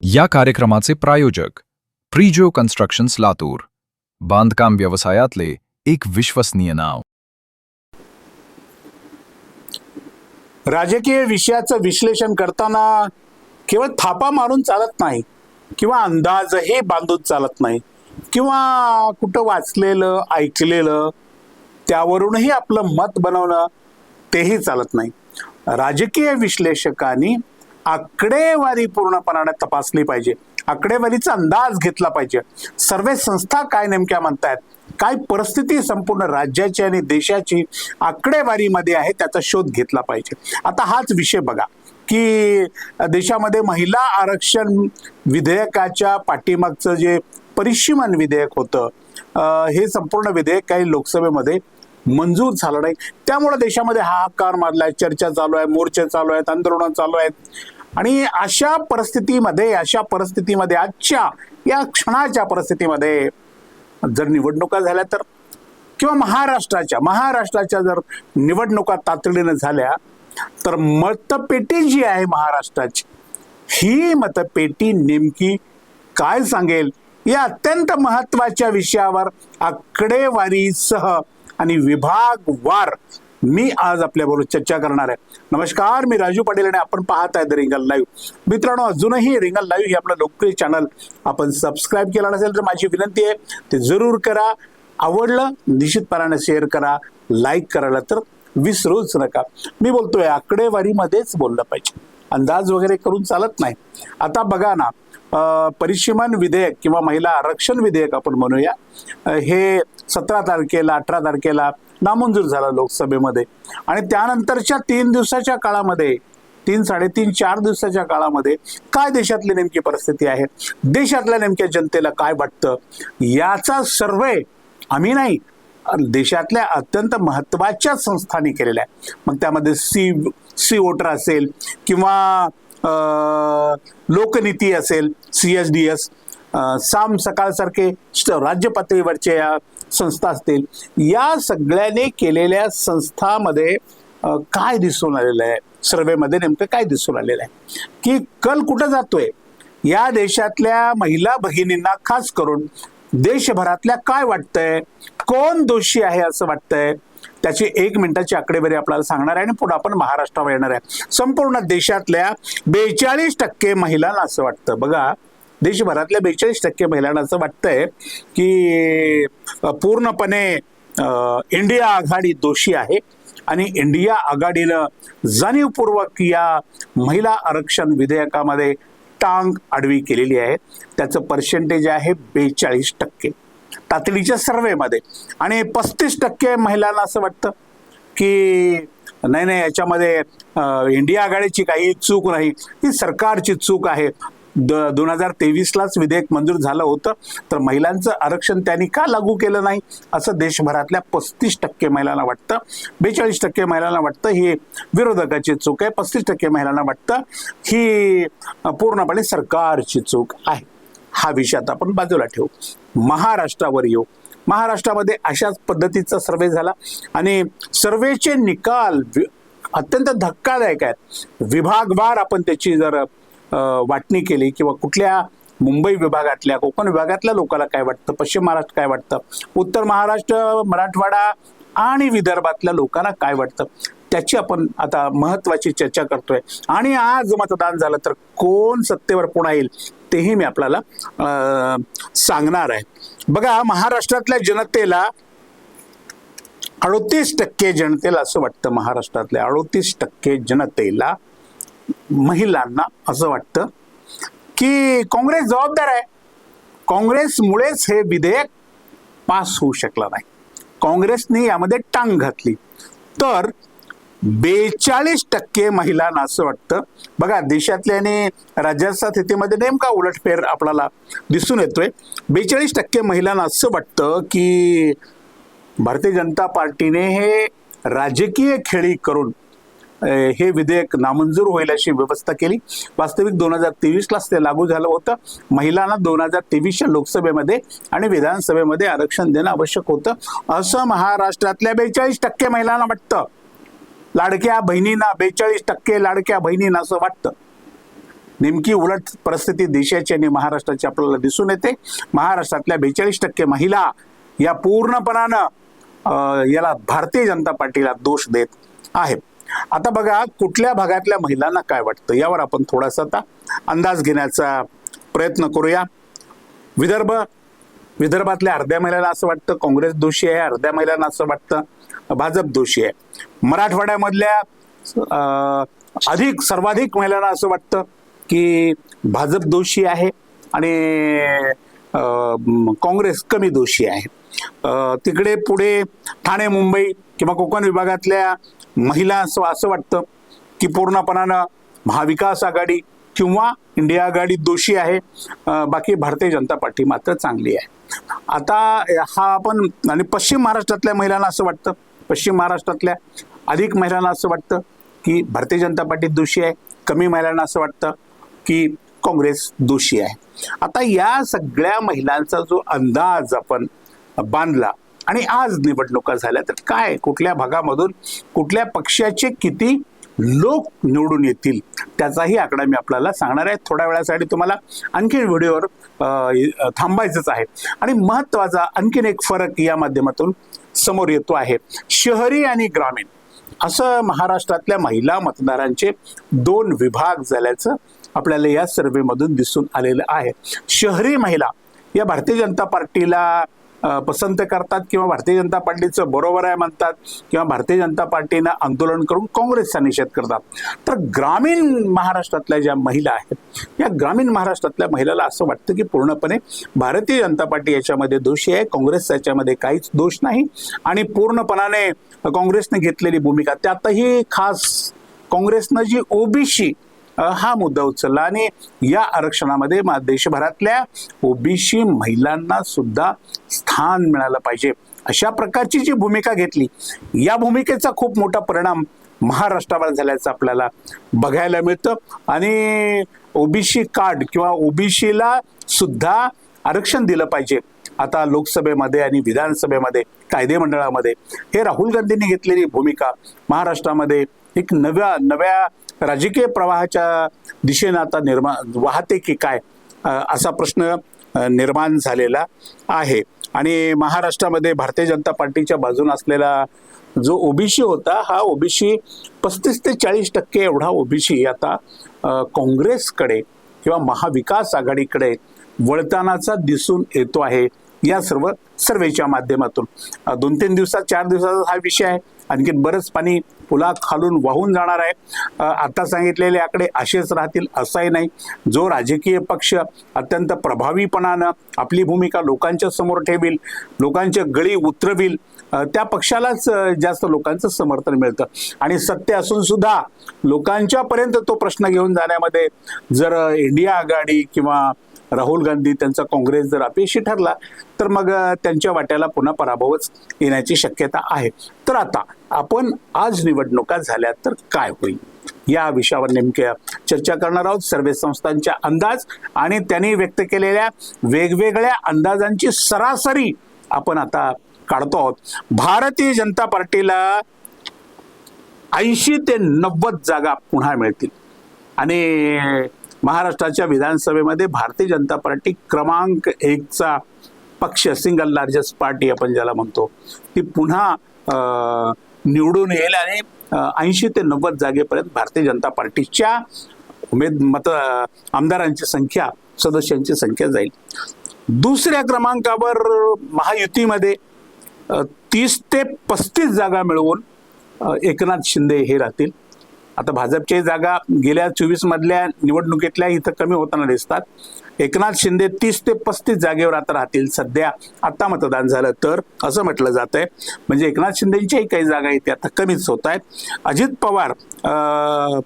या कार्यक्रमाचे प्रायोजक प्रिजो कन्स्ट्रक्शन्स लातूर, बांधकाम व्यवसायातले एक विश्वसनीय नाव. राजकीय विषयाचं विश्लेषण करताना केवळ थापा मारून चालत नाही किंवा अंदाजही बांधून चालत नाही किंवा कुठं वाचलेलं ऐकलेलं त्यावरूनही आपलं मत बनवणं तेही चालत नाही. राजकीय विश्लेषकांनी आकडेवारी पूर्णपणाने तपासली पाहिजे, आकडेवारीचा अंदाज घेतला पाहिजे. सर्वे संस्था काय नेमक्या म्हणतायत, काय परिस्थिती संपूर्ण राज्याची आणि देशाची आकडेवारीमध्ये आहे त्याचा शोध घेतला पाहिजे. आता हाच विषय बघा की देशामध्ये महिला आरक्षण विधेयकाच्या पाठीमागचं जे परिसीमन विधेयक होतं, हे संपूर्ण विधेयक काही लोकसभेमध्ये मंजूर झालं नाही. त्यामुळे देशामध्ये हाहाकार माजलाय, चर्चा चालू आहे, मोर्चे चालू आहेत, आंदोलन चालू आहेत. आणि अशा परिस्थितीमध्ये आजच्या या क्षणाच्या परिस्थितीमध्ये जर निवडणुका झाल्या तर किंवा महाराष्ट्राच्या जर निवडणुका तातडीने झाल्या तर मतपेटी जी आहे महाराष्ट्राची, ही मतपेटी नेमकी काय सांगेल या अत्यंत महत्वाच्या विषयावर आकडेवारीसह आणि विभागवार मी आज आपल्याबरोबर चर्चा करणार आहे. नमस्कार, मी राजू पाटील आणि आपण पाहत आहे द रिंगल लाईव्ह. मित्रांनो, अजूनही रिंगल लाईव्ह हे आपलं लोकप्रिय चॅनल आपण सबस्क्राईब केला नसेल तर माझी विनंती आहे ते जरूर करा. आवडलं निश्चितपणाने शेअर करा, लाईक करायला तर विसरूच नका. मी बोलतोय आकडेवारीमध्येच बोललं पाहिजे, अंदाज वगैरे करून चालत नाही. आता बघा ना, परिसीमन विधेयक किंवा महिला आरक्षण विधेयक आपण म्हणूया, हे 17 तारखेला 18 तारखेला नामंजूर झालं लोकसभेमध्ये. आणि त्यानंतरच्या 3 दिवसाच्या काळामध्ये, 3-4 दिवसाच्या काळामध्ये काय देशातली नेमकी परिस्थिती आहे, देशातल्या नेमक्या जनतेला काय वाटतं याचा सर्वे आम्ही नाही, देशातल्या अत्यंत महत्वाच्या संस्थांनी केलेल्या आहे. मग त्यामध्ये सी वोटर असेल किंवा लोकनीती असेल, CSDS, साम सकाळ सारखे राज्य पातळीवरचे या संस्था असतील, या सगळ्याने केलेल्या संस्थांमध्ये काय दिसून आलेलं आहे, सर्वेमध्ये नेमकं काय दिसून आलेलं आहे की कल कुठं जातोय, या देशातल्या महिला भगिनींना खास करून देशभरातल्या काय वाटतंय, कोण दोषी आहे असं वाटतंय, त्याची 1 मिनिटाची आकडेवारी आपल्याला सांगणार आहे आणि पुढे आपण महाराष्ट्रावर येणार आहे. संपूर्ण देशातल्या 42% महिलांना असं वाटतं, बघा देशभरातल्या 42% महिलांना असं वाटतंय की पूर्णपणे इंडिया आघाडी दोषी आहे आणि इंडिया आघाडीनं जाणीवपूर्वक या महिला आरक्षण विधेयकामध्ये टांग आडवी केलेली आहे. त्याचं पर्सेंटेज आहे 42% तातडीच्या सर्वेमध्ये. आणि 35% महिलांना असं वाटतं की नाही याच्यामध्ये इंडिया आघाडीची काही चूक नाही, ही सरकारची चूक आहे. 2023लाच विधेयक मंजूर झालं होतं तर महिलांचं आरक्षण त्यांनी का लागू केलं नाही असं देशभरातल्या 35% महिलांना वाटतं. 42% महिलांना वाटतं ही विरोधकाची चूक आहे, 35% महिलांना वाटतं ही पूर्णपणे सरकारची चूक आहे. हा विषय आता आपण बाजूला ठेवू, महाराष्ट्रावर येऊ. महाराष्ट्रामध्ये अशाच पद्धतीचा सर्वे झाला आणि सर्वेचे निकाल अत्यंत धक्कादायक आहेत. विभागवार आपण त्याची जर वाटणी केली किंवा कुठल्या मुंबई विभागातल्या, कोकण विभागातल्या लोकांना काय वाटतं, पश्चिम महाराष्ट्र काय वाटतं, उत्तर महाराष्ट्र, मराठवाडा आणि विदर्भातल्या लोकांना काय वाटतं, त्याची आपण आता महत्वाची चर्चा करतोय. आणि आज मतदान झालं तर कोण सत्तेवर पुन्हा येईल तेही मी आपल्याला सांगणार आहे. बघा, महाराष्ट्रातल्या जनतेला 38% जनतेला असं वाटतं, महाराष्ट्रातल्या 38% जनतेला, महिलांना असं वाटतं की काँग्रेस जबाबदार आहे, काँग्रेसमुळेच हे विधेयक पास होऊ शकलं नाही, काँग्रेसने यामध्ये टांग घातली. तर 42% महिलांना असं वाटतं. बघा, देशातल्या आणि राज्याच्या स्थितीमध्ये नेमका उलटफेर आपल्याला दिसून येतोय. 42% महिलांना असं वाटतं की भारतीय जनता पार्टीने हे राजकीय खेळी करून हे विधेयक नामंजूर होईल अशी व्यवस्था केली. वास्तविक 2023लाच ते लागू झालं होतं. महिलांना 2023च्या लोकसभेमध्ये आणि विधानसभेमध्ये आरक्षण देणं आवश्यक होतं असं महाराष्ट्रातल्या 42% महिलांना वाटतं. लाडक्या बहिणींना 42% लाडक्या बहिणींना असं वाटतं. नेमकी उलट परिस्थिती देशाची आणि महाराष्ट्राची आपल्याला दिसून येते. महाराष्ट्रातल्या 42% महिला या पूर्णपणानं याला भारतीय जनता पार्टीला दोष देत आहे. आता बघा, कुठल्या भागातल्या महिलांना काय वाटतं यावर आपण थोडासा आता अंदाज घेण्याचा प्रयत्न करूया. विदर्भातल्या अर्ध्या महिलांना असं वाटतं काँग्रेस दोषी आहे, अर्ध्या महिलांना असं वाटतं भाजप दोषी आहे. मराठवाड्यामधल्या सर्वाधिक महिलांना असं वाटतं की भाजप दोषी आहे आणि काँग्रेस कमी दोषी आहे. तिकडे पुढे ठाणे, मुंबई किंवा कोकण विभागातल्या महिला असं वाटतं की पूर्णपणानं महाविकास आघाडी किंवा इंडिया आघाडी दोषी आहे, बाकी भारतीय जनता पार्टी मात्र चांगली आहे. आता हा आपण आणि पश्चिम महाराष्ट्रातल्या महिलांना असं वाटतं, पश्चिम महाराष्ट्रातल्या अधिक महिलांना असं वाटतं की भारतीय जनता पार्टी दोषी आहे, कमी महिलांना असं वाटतं की काँग्रेस दोषी आहे. आता या सगळ्या महिलांचा जो अंदाज आपण बांधला आणि आज निवडणुका झाल्या तर काय, कुठल्या भागामधून कुठल्या पक्षाचे किती लोक निवडून येतील त्याचाही आकडा मी आपल्याला सांगणार आहे. थोड्या वेळासाठी तुम्हाला आणखीन व्हिडिओवर थांबायचंच आहे. आणि महत्वाचा आणखीन एक फरक या माध्यमातून समोर येतो आहे. शहरी आणि ग्रामीण असं महाराष्ट्रातल्या महिला मतदारांचे 2 विभाग झाल्याचं आपल्याला या सर्व्हेमधून दिसून आलेलं आहे. शहरी महिला या भारतीय जनता पार्टीला पसंत करतात किंवा भारतीय जनता पार्टीचं बरोबर आहे म्हणतात किंवा भारतीय जनता पार्टीनं आंदोलन करून काँग्रेसचा निषेध करतात. तर ग्रामीण महाराष्ट्रातल्या ज्या महिला आहेत, या ग्रामीण महाराष्ट्रातल्या महिलाला असं वाटतं की पूर्णपणे भारतीय जनता पार्टी याच्यामध्ये दोषी आहे, काँग्रेस याच्यामध्ये काहीच दोष नाही आणि पूर्णपणाने काँग्रेसने घेतलेली भूमिका, त्यातही खास काँग्रेसनं जी ओबीसी हा मुद्दा उचलला आणि या आरक्षणामध्ये देशभरातल्या ओबीसी महिलांना सुद्धा स्थान मिळालं पाहिजे अशा प्रकारची जी भूमिका घेतली, या भूमिकेचा खूप मोठा परिणाम महाराष्ट्रावर झाल्याचं आपल्याला बघायला मिळतं. आणि ओबीसी कार्ड किंवा ओबीसीला सुद्धा आरक्षण दिलं पाहिजे आता लोकसभेमध्ये आणि विधानसभेमध्ये, कायदेमंडळामध्ये, हे राहुल गांधींनी घेतलेली भूमिका महाराष्ट्रामध्ये एक नव्या राजकीय प्रवाहाच्या दिशेने आता वाहते की काय असा प्रश्न निर्माण झालेला आहे. आणि महाराष्ट्रामध्ये भारतीय जनता पार्टीच्या बाजूने असलेला जो ओबीसी होता, हा ओबीसी 35 ते 40% एवढा ओबीसी आता काँग्रेसकडे किंवा महाविकास आघाडीकडे वळतानाचा दिसून येतो आहे या सर्व सर्वेच्या माध्यमातून. 2-3 दिवसात 4 दिवसाचा हा विषय आहे. आणखीन बरंच पाणी पुला खालून वाहून जाणार आहे. आता सांगितलेले आकडे असेच राहतील असंही नाही. जो राजकीय पक्ष अत्यंत प्रभावीपणानं आपली भूमिका लोकांच्या समोर ठेवील, लोकांच्या गळी उतरविल, त्या पक्षालाच जास्त लोकांचं समर्थन मिळतं. आणि सत्य असून सुद्धा लोकांच्या पर्यंत तो प्रश्न घेऊन जाण्यामध्ये जर इंडिया आघाडी किंवा राहुल गांधी त्यांचा काँग्रेस जर अपयशी ठरला तर मग त्यांच्या वाट्याला पुन्हा पराभवच येण्याची शक्यता आहे. तर आता आपण आज निवडणुका झाल्या तर काय होईल या विषयावर नेमक्या चर्चा करणार आहोत. सर्वे संस्थांच्या अंदाज आणि त्यांनी व्यक्त केलेल्या वेगवेगळ्या अंदाजांची सरासरी आपण आता काढतो आहोत. भारतीय जनता पार्टीला 80 ते 90 जागा पुन्हा मिळतील आणि महाराष्ट्राच्या विधानसभेमध्ये भारतीय जनता पार्टी क्रमांक 1चा पक्ष, सिंगल लार्जेस्ट पार्टी आपण ज्याला म्हणतो, ती पुन्हा निवडून येईल आणि 80 ते 90 जागेपर्यंत भारतीय जनता पार्टीच्या आमदारांची संख्या, सदस्यांची संख्या जाईल. दुसऱ्या क्रमांकावर महायुतीमध्ये 30 ते 35 जागा मिळवून एकनाथ शिंदे हे राहतील. आता भाजपच्या जागा गेल्या 24 मधल्या निवडणुकीतल्या इथं कमी होताना दिसतात. एकनाथ शिंदे 30 ते 35 जागेवर आता राहतील. सध्या आता मतदान झालं तर असं म्हटलं जात आहे. म्हणजे एकनाथ शिंदेच्याही काही जागा इथे आता कमीच होत आहेत. अजित पवार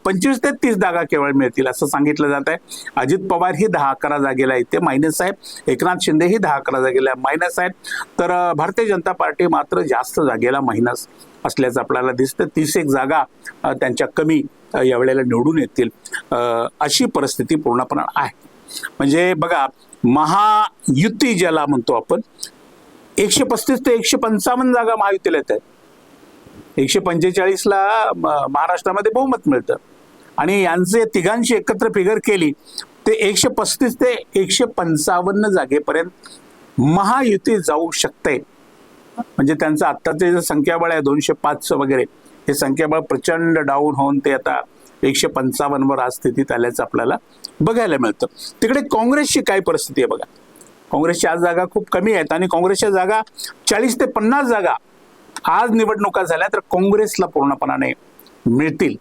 25 ते 30 जागा केवळ मिळतील असं सांगितलं जात आहे. अजित पवार ही 10-11 जागेला इथे मायनस आहेत. एकनाथ शिंदे ही 10-11 जागेला मायनस आहेत. तर भारतीय जनता पार्टी मात्र जास्त जागेला मायनस असल्याचं आपल्याला दिसतं. 31 जागा त्यांच्या कमी यावेळेला निवडून येतील अशी परिस्थिती पूर्णपणे आहे. म्हणजे बघा, महायुती ज्याला म्हणतो आपण, 135 ते 155 जागा महायुतीला येत आहेत. 145ला महाराष्ट्रामध्ये बहुमत मिळतं आणि यांचे तिघांची एकत्र फिगर केली ते 135 ते 155 जागेपर्यंत महायुती जाऊ शकते. म्हणजे त्यांचं आत्ताचे जे संख्याबळ आहे 205 वगैरे, हे संख्याबळ प्रचंड डाऊन होऊन ते आता 155 वर आज स्थितीत आल्याचं आपल्याला बघायला मिळतं. तिकडे काँग्रेसची काय परिस्थिती आहे बघा. काँग्रेसच्या आज जागा खूप कमी आहेत आणि काँग्रेसच्या जागा 40 ते 50 जागा आज निवडणुका झाल्या तर काँग्रेसला पूर्णपणाने मिळतील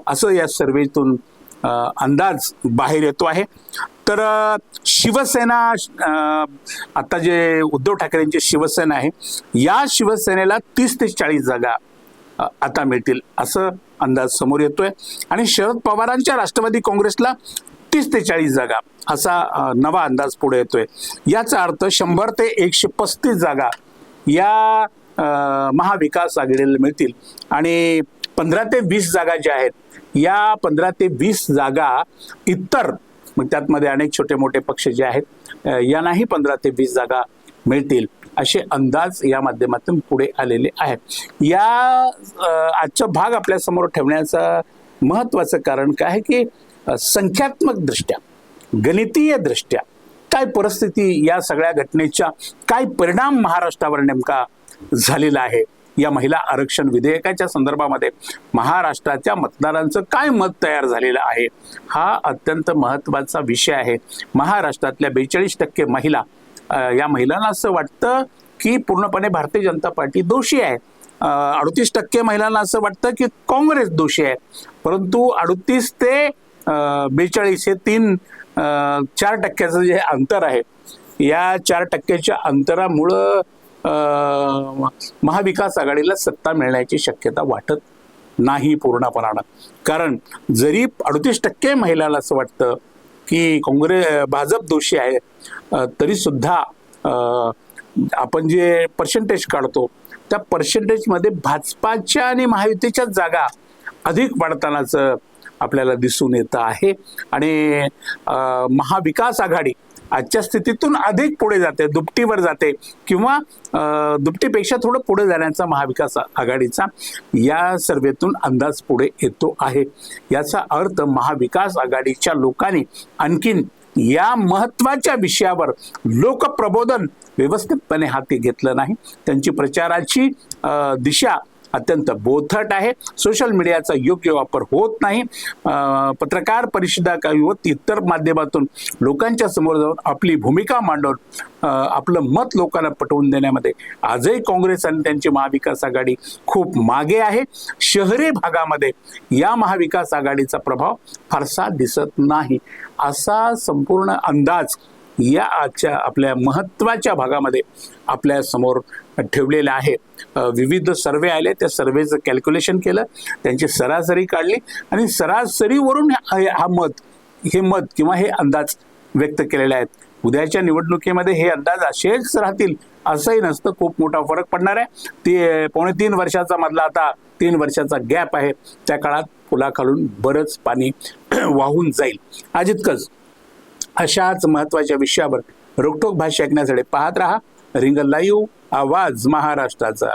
असं या सर्वेतून अंदाज बाहेर येतो आहे. तर शिवसेना, आता जे उद्धव ठाकरेंची शिवसेना आहे, या शिवसेनेला 30 ते 40 जागा आता मिळतील असं अंदाज समोर येतोय. आणि शरद पवारांच्या राष्ट्रवादी काँग्रेसला 30 ते 40 जागा असा नवा अंदाज पुढे येतोय. याचा अर्थ 100 ते 135 जागा या महाविकास आघाडीला मिळतील. आणि 15 ते 20 जागा ज्या आहेत, या 15 ते 20 जागा इतर, मग त्यातमध्ये अनेक छोटे मोठे पक्ष जे आहेत यांनाही 15 ते 20 जागा मिळतील असे अंदाज या माध्यमातून पुढे आलेले आहेत. या आजचा भाग आपल्या समोर ठेवण्याचं महत्वाचं कारण काय आहे की संख्यात्मक दृष्ट्या, गणितीय दृष्ट्या काय परिस्थिती, या सगळ्या घटनेच्या काय परिणाम महाराष्ट्रावर नेमका झालेला आहे. या महिला आरक्षण विधेयकाच्या संदर्भामध्ये महाराष्ट्राच्या मतदारांचं काय मत तयार झालेलं आहे, हा अत्यंत महत्वाचा विषय आहे. महाराष्ट्रातल्या 42% महिला, या महिलांना असं वाटतं की पूर्णपणे भारतीय जनता पार्टी दोषी आहे. 38% महिलांना असं वाटतं की काँग्रेस दोषी आहे. परंतु 38 ते 42 हे 4% जे अंतर आहे, या 4%च्या अंतरामुळं महाविकास आघाडीला सत्ता मिळण्याची शक्यता वाटत नाही पूर्णपणानं. कारण जरी 38% महिलांना असं वाटतं की भाजप दोषी आहे, तरी सुद्धा आपण जे पर्सेंटेज काढतो त्या पर्सेंटेजमध्ये भाजपाच्या आणि महायुतीच्या जागा अधिक वाढतानाच आपल्याला दिसून येत आहे. आणि महाविकास आघाडी आजच्या स्थितीतून अधिक पुढे जाते, दुपटीवर जाते, किंवा दुपटीपेक्षा थोडं पुढे जाण्याचा महाविकास आघाडीचा या सर्वेतून अंदाज पुढे येतो आहे. याचा अर्थ महाविकास आघाडीच्या लोकांनी आणखीन या महत्वाच्या विषयावर लोकप्रबोधन व्यवस्थितपणे हाती घेतलं नाही. त्यांची प्रचाराची दिशा अत्यंत बोथट आहे. सोशल मीडियाचा योग्य वापर होत नाही. पत्रकार परिषदा किंवा इतर माध्यमातून लोकांच्या समोर जाऊन आपली भूमिका मांडून आपलं मत लोकांना पटवून देण्यामध्ये आजही काँग्रेस आणि त्यांची महाविकास आघाडी खूप मागे आहे. शहरी भागामध्ये या महाविकास आघाडीचा प्रभाव फारसा दिसत नाही असा संपूर्ण अंदाज या आजच्या आपल्या महत्वाच्या भागामध्ये आपल्या समोर ठेवलेलं आहे. विविध सर्वे आले, त्या सर्वेचं कॅल्क्युलेशन केलं, त्यांची सरासरी काढली आणि सरासरीवरून हे मत किंवा हे अंदाज व्यक्त केलेले आहेत. उद्याच्या निवडणुकीमध्ये हे अंदाज असेच राहतील असंही नसतं, खूप मोठा फरक पडणार आहे. ते 2.5 वर्षाचा मधला आता 3 वर्षाचा गॅप आहे, त्या काळात पुलाखालून बरंच पाणी वाहून जाईल. आज इतकंच. अशाच महत्वाच्या विषयावर रोखठोक भाष्य ऐकण्यासाठी पाहत रहा रिंगण लाईव्ह, आवाज महाराष्ट्राचा.